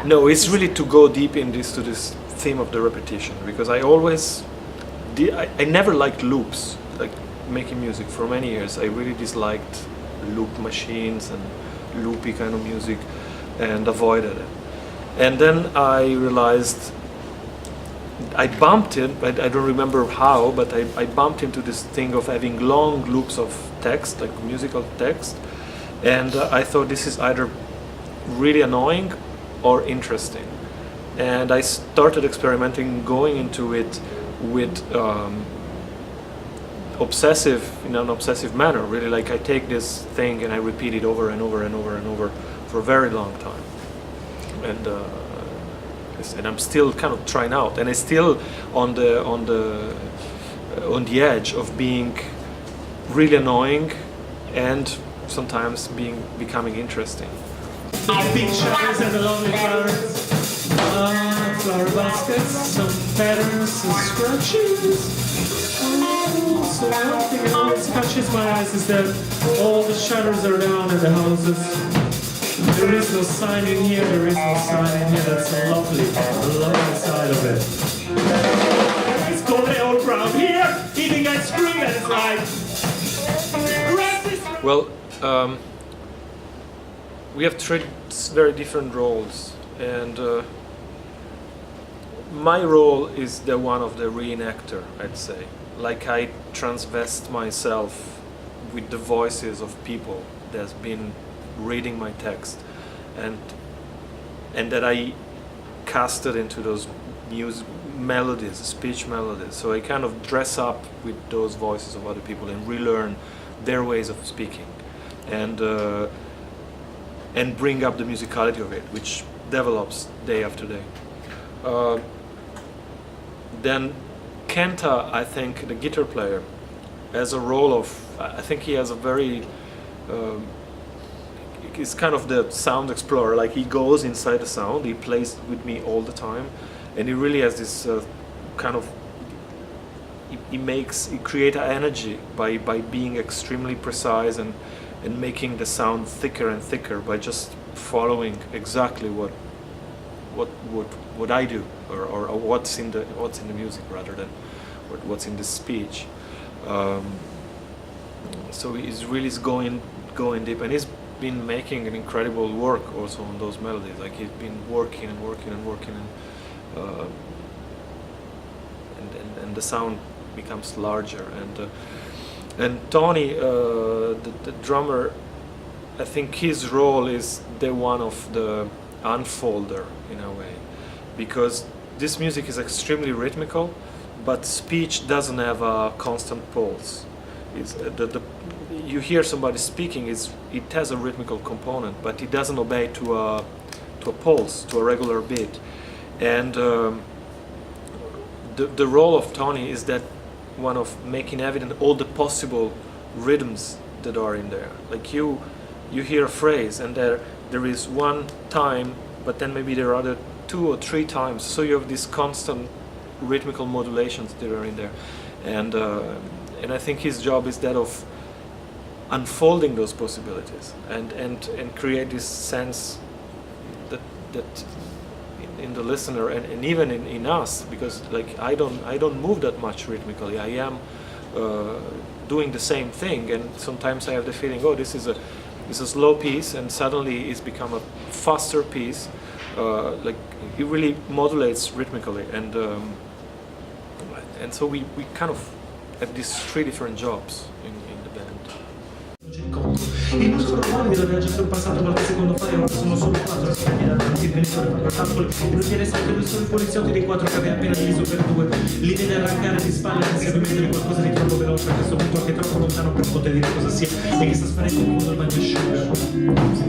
No, it's really to go deep in this theme of the repetition, because I always I never liked loops, like making music for many years. I really disliked loop machines and loopy kind of music and avoided it. And then I realized I bumped it, I don't remember how, but I bumped into this thing of having long loops of text, like musical text, and I thought this is either really annoying or interesting. And I started experimenting, going into it with in an obsessive manner, really. Like I take this thing and I repeat it over and over and over and over for a very long time. And I'm still kind of trying out, and it's still on the edge of being really annoying and sometimes becoming interesting. Big showers and the lovely flowers, flower baskets, some patterns, some scratches. So one thing that always catches my eyes is that all the shutters are down in the houses. There is no sign in here, there is no sign in here. That's lovely, the lovely side of it. It's called the old brown here, eating ice cream, that is right. Well, we have three very different roles, and my role is the one of the reenactor, I'd say. Like I transvest myself with the voices of people that's been reading my text, and that I cast it into those melodies, speech melodies. So I kind of dress up with those voices of other people and relearn their ways of speaking, and bring up the musicality of it, which develops day after day. Then Kenta, I think, the guitar player, has a role of, I think he has a very, he's kind of the sound explorer. Like he goes inside the sound, he plays with me all the time, and he really has this kind of, he creates an energy by being extremely precise and making the sound thicker and thicker by just following exactly what I do, or what's in the music rather than what's in the speech. So he's really going deep, and he's been making an incredible work also on those melodies. Like he's been working and working and working, and the sound becomes larger. And Tony, the drummer, I think his role is the one of the unfolder in a way, because this music is extremely rhythmical, but speech doesn't have a constant pulse. It's, you hear somebody speaking, it has a rhythmical component, but it doesn't obey to a pulse, to a regular beat. And the role of Tony is that one of making evident all the possible rhythms that are in there. Like you hear a phrase, and there is one time, but then maybe there are other 2 or 3 times. So you have these constant rhythmical modulations that are in there, and I think his job is that of unfolding those possibilities and create this sense that in the listener and even in us, because like I don't move that much rhythmically. I am doing the same thing, and sometimes I have the feeling, oh, this is a slow piece, and suddenly it's become a faster piece. Like it really modulates rhythmically, and so we kind of have these 3 different jobs in the band. Il nostro ruolo della viaggio sul passato qualche secondo fa, ora sono solo 4 aspetti davanti, il venitore fa calcoli, il brighiere sa che 2 sono i poliziotti dei 4 che aveva appena diviso per 2, l'idea di arrancare di spalle ansia di mettere qualcosa di troppo veloce a questo punto, anche troppo lontano per poter dire cosa sia, e che sta sparendo in fondo al bagno asciuga.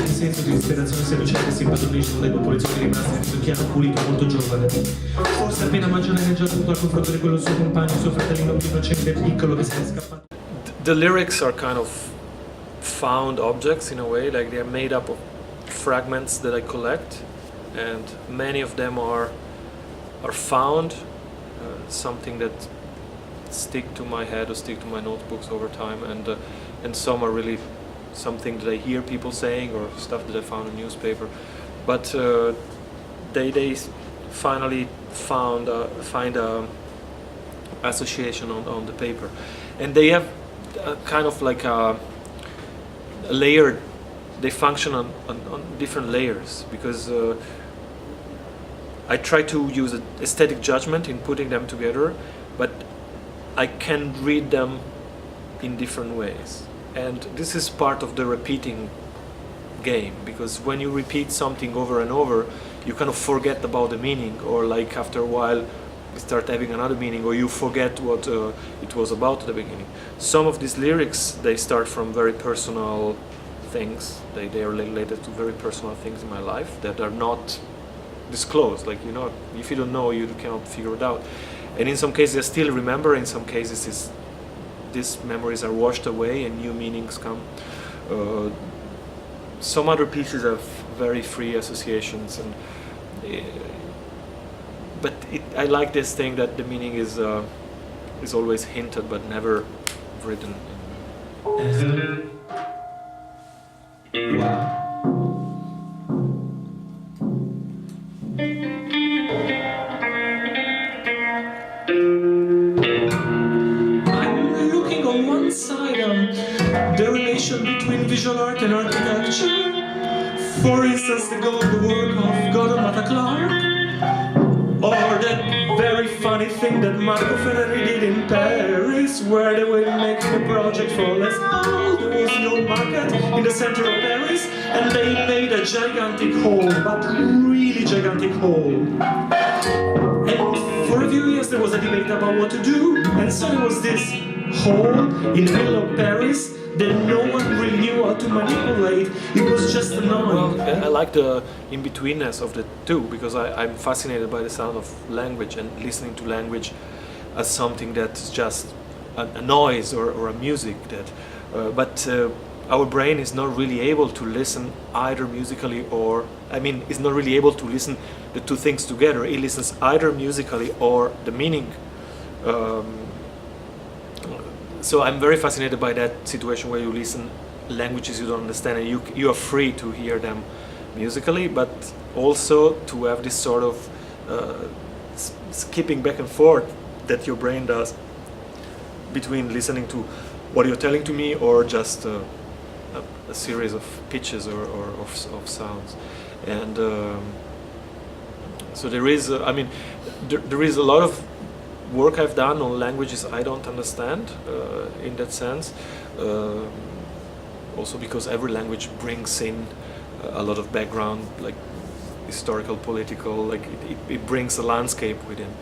Il senso di disperazione si avvicina, che si impadronisce dai 2 poliziotti rimasti, risucchiato, pulito, molto giovane. Forse appena maggiorenne già tutto al confronto di quello suo compagno, suo fratellino più innocente e piccolo che se ne è scappato. The lyrics are kind of found objects in a way, like they are made up of fragments that I collect, and many of them are found, something that stick to my head or stick to my notebooks over time, and some are really something that I hear people saying or stuff that I found in newspaper. But they finally find a association on the paper, and they have kind of like a layered. They function on different layers, because I try to use an aesthetic judgment in putting them together, but I can read them in different ways. And this is part of the repeating game, because when you repeat something over and over, you kind of forget about the meaning, or like after a while you start having another meaning, or you forget what it was about at the beginning. Some of these lyrics, they start from very personal things. They are related to very personal things in my life that are not disclosed. Like, you know, if you don't know, you cannot figure it out. And in some cases I still remember, in some cases these memories are washed away and new meanings come. Some other pieces have very free associations, and but I like this thing that the meaning is always hinted but never written. Wow. I'm looking on one side the relation between visual art and architecture. For instance, the work of Godon Clark, or that very funny thing that Marco Ferreri did in Paris, where they were making a project for Les Halles. There was the old market in the center of Paris, and they made a gigantic hall, but really gigantic hall. And for a few years there was a debate about what to do, and so there was this hall in the middle of Paris that no one really knew how to manipulate. It was just annoying. Well, I like the in-betweenness of the two, because I'm fascinated by the sound of language and listening to language as something that's just a noise or a music. But our brain is not really able to listen either musically or, is not really able to listen the two things together. It listens either musically or the meaning. So I'm very fascinated by that situation where you listen languages you don't understand, and you are free to hear them musically, but also to have this sort of skipping back and forth that your brain does between listening to what you're telling to me or just a series of pitches or of sounds. And so there is, there is a lot of work I've done on languages I don't understand in that sense. Also because every language brings in a lot of background, like historical, political, like it brings a landscape within.